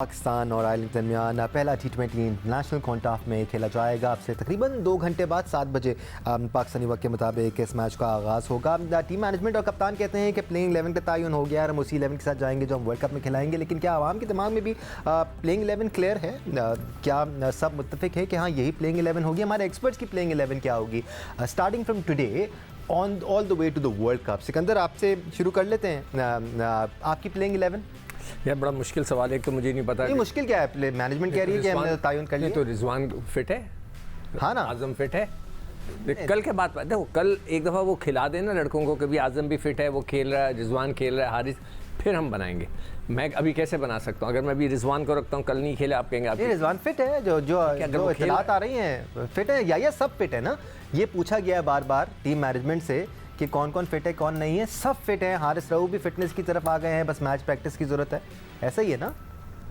पाकिस्तान और आयरलैंड के दरमियान पहला T20 इंटरनेशनल कॉन्टाफ में खेला जाएगा। अब से तकरीबन 2 घंटे बाद 7 बजे पाकिस्तानी वक्त के मुताबिक इस मैच का आगाज़ होगा। टीम मैनेजमेंट और कप्तान कहते हैं कि प्लेइंग 11 का तयन हो गया है, हम उसी 11 के साथ जाएंगे जो हम वर्ल्ड कप में खिलाएंगे। लेकिन क्या आवाम के दिमाग में भी प्लेइंग 11 क्लियर है? क्या सब मुत्तफिक है कि हाँ यही प्लेइंग 11 होगी? हमारे एक्सपर्ट्स की प्लेइंग 11 क्या होगी starting from today on all the way to the world cup? Sikandar, आपसे शुरू कर लेते हैं। आपकी प्लेइंग 11? यार बड़ा मुश्किल सवाल है, तो मुझे नहीं पता। नहीं, मुश्किल क्या है? मैनेजमेंट कह रही है कि हमने तयन कर लिया। तो रिजवान फिट है, हाँ ना, आजम फिट है। कल के बाद देखो, कल एक दफ़ा वो खिला देना लड़कों को, कभी आजम भी फिट है, वो खेल रहा है, रिजवान खेल रहा है, हारिस, फिर हम बनाएंगे। मैं अभी कैसे बना सकता हूँ? अगर मैं अभी रिजवान को रखता हूँ, कल नहीं खेले, आप कहेंगे आप रिजवान फिट है? जो इत्तलात आ रही हैं फिट है या सब फिट है ना? ये पूछा गया है बार बार टीम मैनेजमेंट से कि कौन कौन फिट है कौन नहीं है। सब फिट है, हारिस रऊफ भी फिटनेस की तरफ आ गए हैं, बस मैच प्रैक्टिस की ज़रूरत है। ऐसा ही है ना?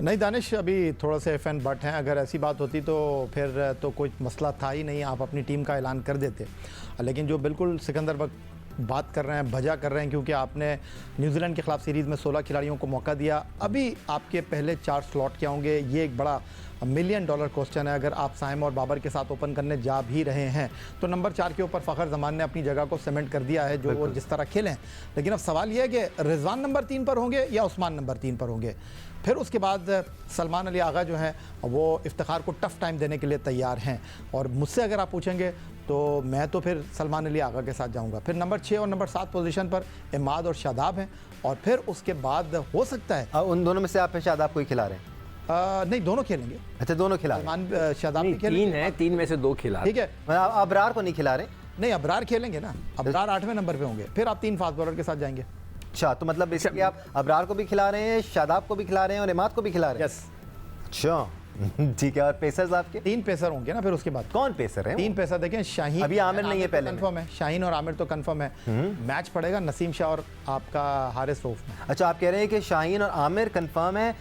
नहीं दानिश, अभी थोड़ा सा एफ एंड बट हैं। अगर ऐसी बात होती तो फिर तो कोई मसला था ही नहीं, आप अपनी टीम का ऐलान कर देते। लेकिन जो बिल्कुल सिकंदर वक्त बात कर रहे हैं, भजा कर रहे हैं, क्योंकि आपने न्यूजीलैंड के ख़िलाफ़ सीरीज़ में 16 खिलाड़ियों को मौका दिया। अभी आपके पहले 4 स्लॉट क्या होंगे, ये एक बड़ा $1 मिलियन क्वेश्चन है। अगर आप साइम और बाबर के साथ ओपन करने जा भी रहे हैं तो नंबर 4 के ऊपर फ़खर जमान ने अपनी जगह को सीमेंट कर दिया है, जो वो जिस तरह खेलें। लेकिन अब सवाल यह है कि रिजवान नंबर 3 पर होंगे या उस्मान नंबर 3 पर होंगे। फिर उसके बाद सलमान अली आगा जो हैं वो इफ्तिखार को टफ़ टाइम देने के लिए तैयार हैं। और मुझसे अगर आप पूछेंगे तो मैं तो फिर सलमान अली आगा के साथ जाऊंगा। फिर नंबर 6 और नंबर 7 पोजीशन पर इमाद और शादाब हैं। और फिर उसके बाद हो सकता है उन दोनों में से आप शादाब को ही खिला रहे हैं? नहीं, दोनों खेलेंगे। अच्छा, दोनों खिला रहे सलमान शादाब भी 3 खेलेंगे। है, 3 में से 2 खिला। ठीक है, अबरार को नहीं खिला रहे? नहीं, अबरार खेलेंगे ना, अबरार 8वें नंबर पे होंगे। फिर आप 3 फास्ट बॉलर के साथ जाएंगे। अच्छा, तो मतलब बेसिकली आप अबरार को भी खिला रहे हैं, शादाब को भी खिला रहे हैं और इमाद को भी खिला रहे हैं? यस। अच्छा, ठीक है। और पेसर्स आपके? 3 पेसर होंगे ना फिर उसके बाद। कौन पेसर है? 3 पेसर देखें, शाहीन, अभी आमिर नहीं है, पहले कंफर्म है। शाहीन और आमिर तो कंफर्म है। मैच पड़ेगा नसीम शाह और आपका हारिस रऊफ में। अच्छा, आप कह रहे हैं कि शाहीन और आमिर कंफर्म है,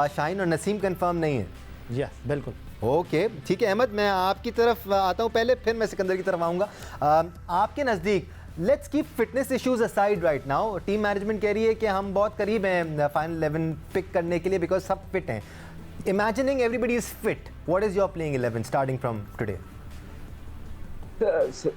शाहीन और नसीम कंफर्म नहीं है? यस, बिल्कुल। ओके, ठीक है। अहमद, मैं आपकी तरफ आता हूँ पहले, फिर मैं सिकंदर की तरफ आऊँगा। आपके नज़दीक let's keep fitness issues aside right now, team management कह रही है कि हम बहुत करीब हैं फाइनल 11 पिक करने के लिए बिकॉज सब फिट हैं। Imagining everybody is fit, what is your playing 11 starting from today?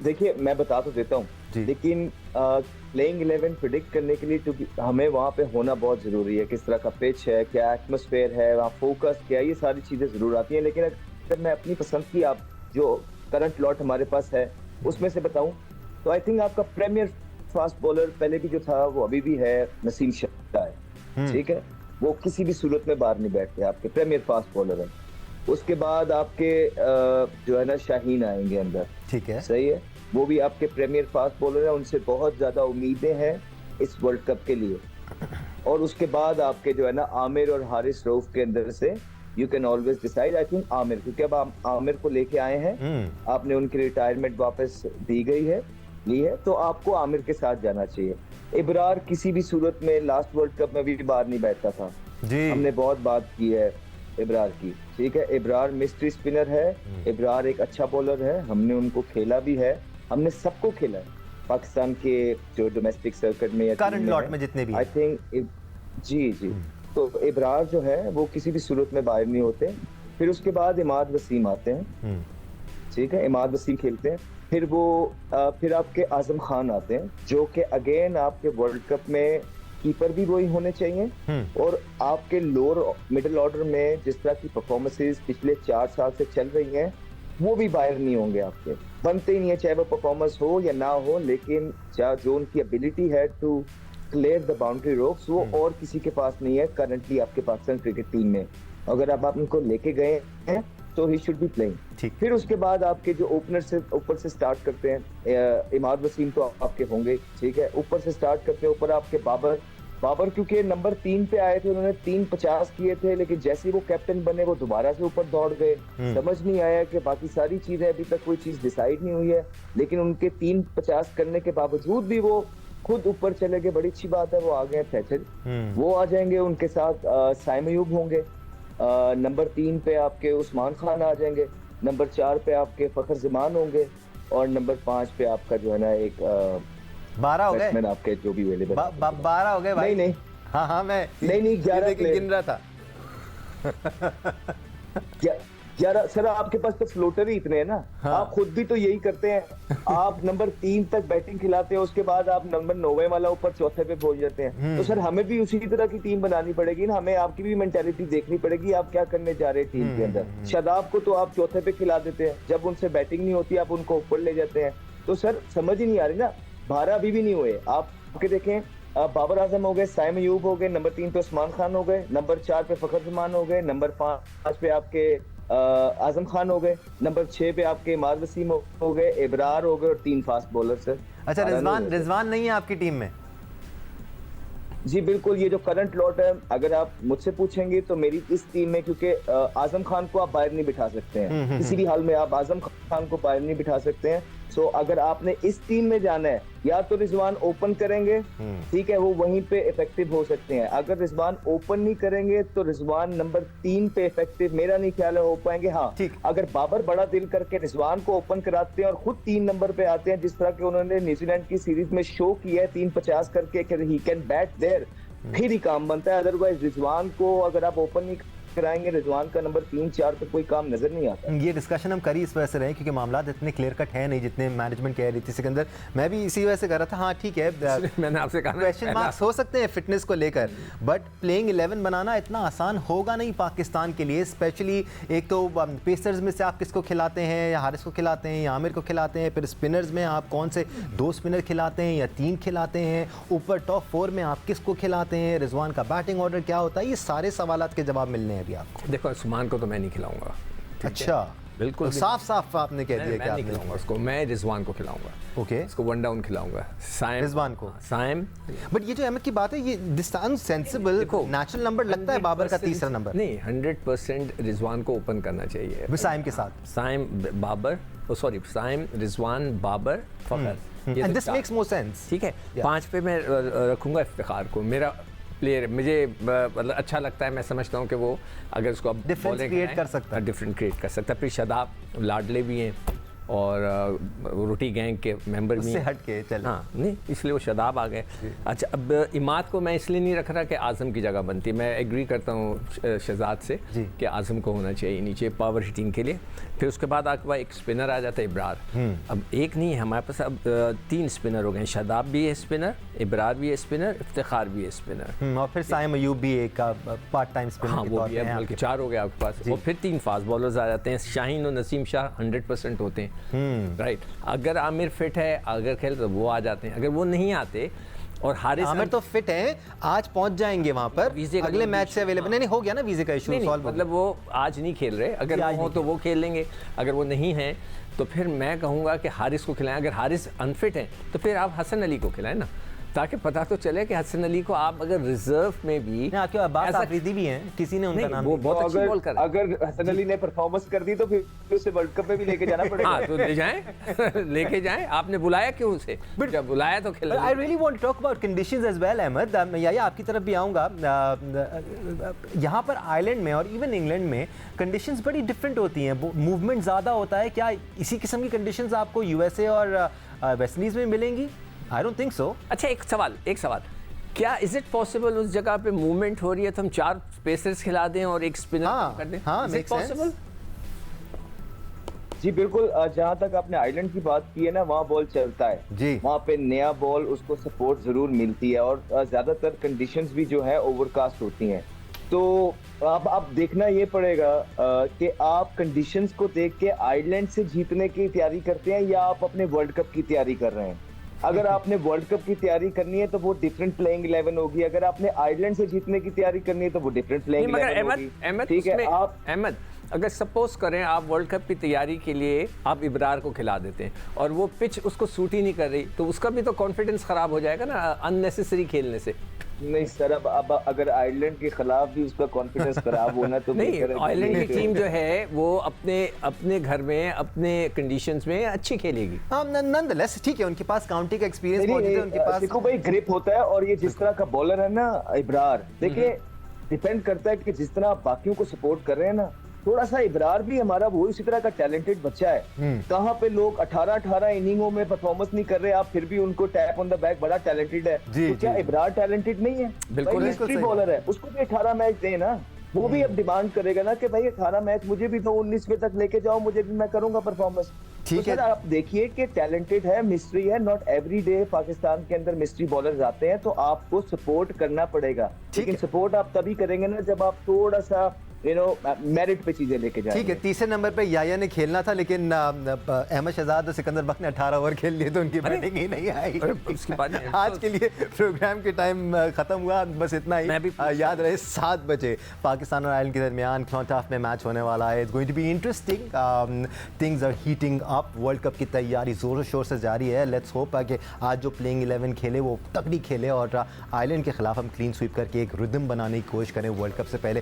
देखिए, मैं बता तो देता हूँ, लेकिन प्लेइंग 11 प्रिडिक्ट करने के लिए क्योंकि हमें वहाँ पे होना बहुत ज़रूरी है। किस तरह का पिच है, क्या एटमॉस्फेयर है, वहाँ फोकस क्या, ये सारी चीज़ें ज़रूर आती हैं। लेकिन अगर मैं अपनी पसंद की आप जो करंट लॉट हमारे पास है उसमें से बताऊँ तो आई थिंक आपका प्रीमियर फास्ट बॉलर पहले भी जो था वो अभी भी है, नसीम शाह है। ठीक है, वो किसी भी सूरत में बाहर नहीं बैठते, आपके प्रीमियर फास्ट बॉलर है। उसके बाद आपके जो है ना शाहीन आएंगे अंदर। ठीक है, सही है, वो भी आपके प्रीमियर फास्ट बॉलर है, उनसे बहुत ज्यादा उम्मीदें हैं इस वर्ल्ड कप के लिए। और उसके बाद आपके जो है ना आमिर और हारिस रऊफ के अंदर से you can always decide. I think Aamir, क्योंकि अब आप आमिर को लेके आए हैं, आपने उनकी रिटायरमेंट वापस दी गई है, ली है, तो आपको आमिर के साथ जाना चाहिए। इब्रार किसी भी सूरत में लास्ट वर्ल्ड कप में भी बाहर नहीं बैठता था जी, हमने बहुत बात की है इब्रार की। ठीक है, इब्रार मिस्ट्री स्पिनर है, इब्रार एक अच्छा बॉलर है, हमने उनको खेला भी है, हमने सबको खेला है पाकिस्तान के जो डोमेस्टिक सर्किट में या करंट लॉट में जितने भी। आई थिंक जी तो इब्रार जो है वो किसी भी सूरत में बाहर नहीं होते। फिर उसके बाद इमाद वसीम आते हैं। ठीक है, इमाद वसीम खेलते हैं। फिर फिर आपके आजम खान आते हैं, जो कि अगेन आपके वर्ल्ड कप में कीपर भी वही होने चाहिए। और आपके लोअर मिडिल ऑर्डर में जिस तरह की परफॉर्मेंसेस पिछले 4 साल से चल रही हैं वो भी बाहर नहीं होंगे, आपके बनते ही नहीं है, चाहे वो परफॉर्मेंस हो या ना हो। लेकिन जो उनकी एबिलिटी है to clear the boundary ropes, वो और किसी के पास नहीं है करंटली आपके पाकिस्तान क्रिकेट टीम में। अगर आप उनको लेके गए हैं तो ही शुड बी प्लेइंग। फिर उसके बाद आपके जो ओपनर से ऊपर से स्टार्ट करते हैं, इमाद वसीम तो आपके होंगे। ठीक है, ऊपर से स्टार्ट करते हैं, ऊपर आपके बाबर क्योंकि नंबर 3 पे आए थे, उन्होंने 350 किए थे, लेकिन जैसे ही वो कैप्टन बने वो दोबारा से ऊपर दौड़ गए। समझ नहीं आया कि बाकी सारी चीजें अभी तक कोई चीज डिसाइड नहीं हुई है, लेकिन उनके 350 करने के बावजूद भी वो खुद ऊपर चले गए। बड़ी अच्छी बात है, वो आ गए थैचर, वो आ जाएंगे, उनके साथ साइम अयूब होंगे। नंबर 3 पे आपके उस्मान खान आ जाएंगे, नंबर 4 पे आपके फखर जमान होंगे, और नंबर 5 पे आपका जो है ना एक 12 हो गए आपके जो भी अवेलेबल 12 हो गए भाई। नहीं हाँ मैं नहीं 11 गिन रहा था। यार सर आपके पास तो फ्लोटर ही इतने हैं ना। हाँ। आप खुद भी तो यही करते हैं। आप नंबर 3 तक बैटिंग खिलाते हैं, उसके बाद आप नंबर 9 वाला ऊपर चौथे पे पहुंच जाते हैं। तो सर हमें भी उसी तरह की टीम बनानी पड़ेगी ना, हमें आपकी भी मेंटालिटी देखनी पड़ेगी, आप क्या करने जा रहे हैं टीम के अंदर। शादाब को तो आप चौथे पे खिला देते हैं, जब उनसे बैटिंग नहीं होती आप उनको ऊपर ले जाते हैं। तो सर समझ ही नहीं आ रही ना, 12 अभी भी नहीं हुए। आप देखें बाबर आजम हो गए, साइम अयूब हो गए, नंबर 3 पे उस्मान खान हो गए, नंबर 4 पे फखर जमान हो गए, नंबर 5 पे आपके आजम खान हो गए, नंबर 6 पे आपके इमाद वसीम हो गए, इब्रार हो गए और 3 फास्ट बॉलर सर। अच्छा, रिजवान नहीं है आपकी टीम में? जी बिल्कुल, ये जो करंट लॉट है अगर आप मुझसे पूछेंगे तो मेरी इस टीम में, क्योंकि आजम खान को आप बाहर नहीं बिठा सकते हैं, किसी भी हाल में आप आजम खान को बाहर नहीं बिठा सकते हैं। सो अगर आपने इस टीम में जाना है, या तो रिजवान ओपन करेंगे, ठीक है, वो वहीं पे इफेक्टिव हो सकते हैं। अगर रिजवान ओपन नहीं करेंगे तो रिजवान नंबर 3 पे इफेक्टिव मेरा नहीं ख्याल है हो पाएंगे। हाँ, अगर बाबर बड़ा दिल करके रिजवान को ओपन कराते हैं और खुद 3 नंबर पे आते हैं, जिस तरह के उन्होंने न्यूजीलैंड की सीरीज में शो किया है 350 करके कि ही कैन बैट देयर, फिर ही काम बनता है। अदरवाइज रिजवान को अगर आप ओपन नहीं कराएंगे, रिजवान का नंबर 3-4 पे कोई काम नजर नहीं आता। ये डिस्कशन हम कर ही इस वजह से रहे क्योंकि मामला इतने क्लियर कट है नहीं जितने मैनेजमेंट कह रही थी। सिकंदर, मैं भी इसी वजह से कर रहा था। हाँ ठीक है, मैंने आपसे कहा क्वेश्चन मार्क्स हो सकते हैं फिटनेस को लेकर, बट प्लेइंग 11 बनाना इतना आसान होगा नहीं पाकिस्तान के लिए। स्पेशली एक तो पेसर्स में से आप किसको खिलाते हैं, या हारिस को खिलाते हैं या आमिर को खिलाते हैं, फिर स्पिनर्स में आप कौन से 2 स्पिनर खिलाते हैं या 3 खिलाते हैं, ऊपर टॉप 4 में आप किसको खिलाते हैं, रिजवान का बैटिंग ऑर्डर क्या होता है, ये सारे सवाल के जवाब मिलने हैं अभी आपको। देखो उस्मान को तो मैं नहीं खिलाऊंगा। अच्छा, बिल्कुल तो साफ आपने कह दिया कि मैं नहीं खिलाऊंगा उसको, मैं रिजवान को खिलाऊंगा। ओके, उसको 1 डाउन खिलाऊंगा, साइम रिजवान को, साइम। बट ये जो अहमद की बात है, ये दिस सेंसिबल नेचुरल नंबर लगता है बाबर का तीसरा नंबर। नहीं, 100% रिजवान को ओपन करना चाहिए साइम के साथ। Saim Babar, sorry Saim Rizwan Babar Fakhar, and this makes more sense. ठीक है, 5 पे मैं रखूंगा इफ्तिखार को। मेरा प्लेयर मुझे मतलब अच्छा लगता है, मैं समझता हूँ कि वो अगर उसको अब डिफरेंस क्रिएट कर सकता है, डिफरेंट क्रिएट कर सकता है। फिर शादाब लाडले भी हैं और रोटी गैंग के मेंबर भी हट के चल। हाँ नहीं, इसलिए वो शादाब आ गए। अच्छा, अब इमाद को मैं इसलिए नहीं रख रहा कि आज़म की जगह बनती। मैं एग्री करता हूँ शहजाद से कि आज़म को होना चाहिए नीचे पावर हिटिंग के लिए। फिर उसके बाद आपके पास एक स्पिनर आ जाता है इब्रार। अब एक नहीं है हमारे पास, अब 3 स्पिनर हो गए। शादाब भी है स्पिनर, इब्रार भी है स्पिनर, इफ्तिखार भी है स्पिनर, और फिर साइम अयूब भी एक पार्ट टाइम स्पिनर। हाँ वो भी है, बल्कि 4 हो गए आपके पास। और फिर 3 फास्ट बॉलर्स आ जाते हैं। शाहीन और नसीम शाह 100% होते हैं, राइट। अगर आमिर फिट है, अगर खेल तो वो आ जाते हैं। अगर वो नहीं आते और हारिस, आमिर तो फिट है, आज पहुंच जाएंगे वहां पर, अगले मैच से अवेलेबल। नहीं हो गया ना वीजे का इशू सॉल्व, मतलब वो आज नहीं खेल रहे। अगर वो हो तो वो खेल लेंगे, अगर वो नहीं है तो फिर मैं कहूँगा कि हारिस को खिलाएं। अगर हारिस अनफिट है तो फिर आप हसन अली को खिलाएं ना, ताकि पता तो चले कि हसन अली को आप अगर रिजर्व में भी, आपके अब्बास आफरीदी भी हैं, किसी ने उनका नाम, वो बहुत अच्छी बॉल कर, अगर हसन अली ने परफॉर्मेंस कर दी तो फिर उसे वर्ल्ड कप में भी लेके जाना पड़ेगा। हाँ तो ले जाएं लेके जाएं। आपने बुलाया क्यों उसे? जब बुलाया तो खेलना। I really want to talk about conditions as well Ahmed. या आपकी तरफ भी आऊँगा। यहाँ पर आयरलैंड में और इवन इंग्लैंड में कंडीशंस बड़ी डिफरेंट होती हैं, मूवमेंट ज़्यादा होता है। क्या इसी किस्म की कंडीशंस आपको यूएसए और वेस्ट इंडीज़ में मिलेंगी? I don't think so. अच्छा, एक सवाल, क्या इज इट पॉसिबल उस जगह पे मूवमेंट हो रही है तो हम 4 स्पेसर्स खिला दें और एक स्पिनर कर दें? हाँ, मेक पॉसिबल? जी बिल्कुल, जहाँ तक आपने आइलैंड की बात की है ना, वहाँ बॉल चलता है जी, वहाँ पे नया बॉल उसको सपोर्ट जरूर मिलती है। और ज्यादातर कंडीशंस भी जो है ओवरकास्ट होती हैं। तो आप देखना ये पड़ेगा कि आप कंडीशंस को देख के आयरलैंड से जीतने की तैयारी करते हैं या आप अपने वर्ल्ड कप की तैयारी कर रहे हैं। अगर आपने वर्ल्ड कप की तैयारी करनी है तो वो डिफरेंट प्लेइंग 11 होगी। अगर आपने आयरलैंड से जीतने की तैयारी करनी है तो वो डिफरेंट प्लेइंग 11 होगी। ठीक है, आप अहमद, अगर सपोज करें आप वर्ल्ड कप की तैयारी के लिए आप इब्रार को खिला देते हैं और वो पिच उसको सूट ही नहीं कर रही, तो उसका भी तो कॉन्फिडेंस खराब हो जाएगा ना अननेसेसरी खेलने से। नहीं सर, अब अगर आयरलैंड के खिलाफ भी उसका कॉन्फिडेंस खराब होना तो नहीं, आयरलैंड की टीम जो है वो अपने घर में अपने कंडीशंस में अच्छी खेलेगी। हाँ, नॉनदलेस ठीक है, उनके पास काउंटी का एक्सपीरियंस मौजूद है, उनके पास देखो भाई ग्रिप होता है। और ये जिस तरह का बॉलर है ना इब्रार, देखिए डिपेंड करता है कि जिस तरह आप बाकियों को सपोर्ट कर रहे हैं ना, थोड़ा सा इब्रार भी हमारा वो इसी तरह का टैलेंटेड बच्चा है। कहाँ पे लोग 18 इनिंगों में परफॉर्मेंस नहीं कर रहे, आप फिर भी उनको टैप ऑन द बैक, बड़ा टैलेंटेड है। तो क्या इब्रार टैलेंटेड नहीं है? बिल्कुल हिस्ट्री बॉलर है, उसको भी 18 मैच दें ना। वो भी अब डिमांड करेगा ना कि भाई 18 मैच मुझे भी तो 19वें तक लेके जाओ, मुझे भी, मैं करूंगा परफॉर्मेंस। ठीक तो है। सर आप देखिए कि टैलेंटेड है, मिस्ट्री है, नॉट एवरी डे पाकिस्तान के अंदर मिस्ट्री बॉलर्स आते हैं, तो आपको सपोर्ट करना पड़ेगा। लेकिन है। सपोर्ट आप तभी करेंगे ना जब आप थोड़ा सा मेरिट पे चीजें लेके जाएंगे। ठीक है, तीसरे नंबर पे याया ने खेलना था, लेकिन अहमद शहजाद और सिकंदर बख्त ने 18 ओवर खेल लिए तो उनकी बैटिंग ही नहीं आई। उसके बाद आज के लिए प्रोग्राम के टाइम खत्म हुआ, बस इतना ही। मैं भी याद रहे 7 बजे पाकिस्तान और आयरलैंड के दरमियान क्लॉन्टाफ में मैच होने वाला है। It's going to be interesting, things are heating up, world cup की तैयारी जोरों शोर से जारी है। लेट्स होप कि आज जो प्लेइंग 11 खेले वो तगड़ी खेले और आयरलैंड के खिलाफ हम क्लीन स्वीप करके एक रिदम बनाने की कोशिश करें वर्ल्ड कप से पहले।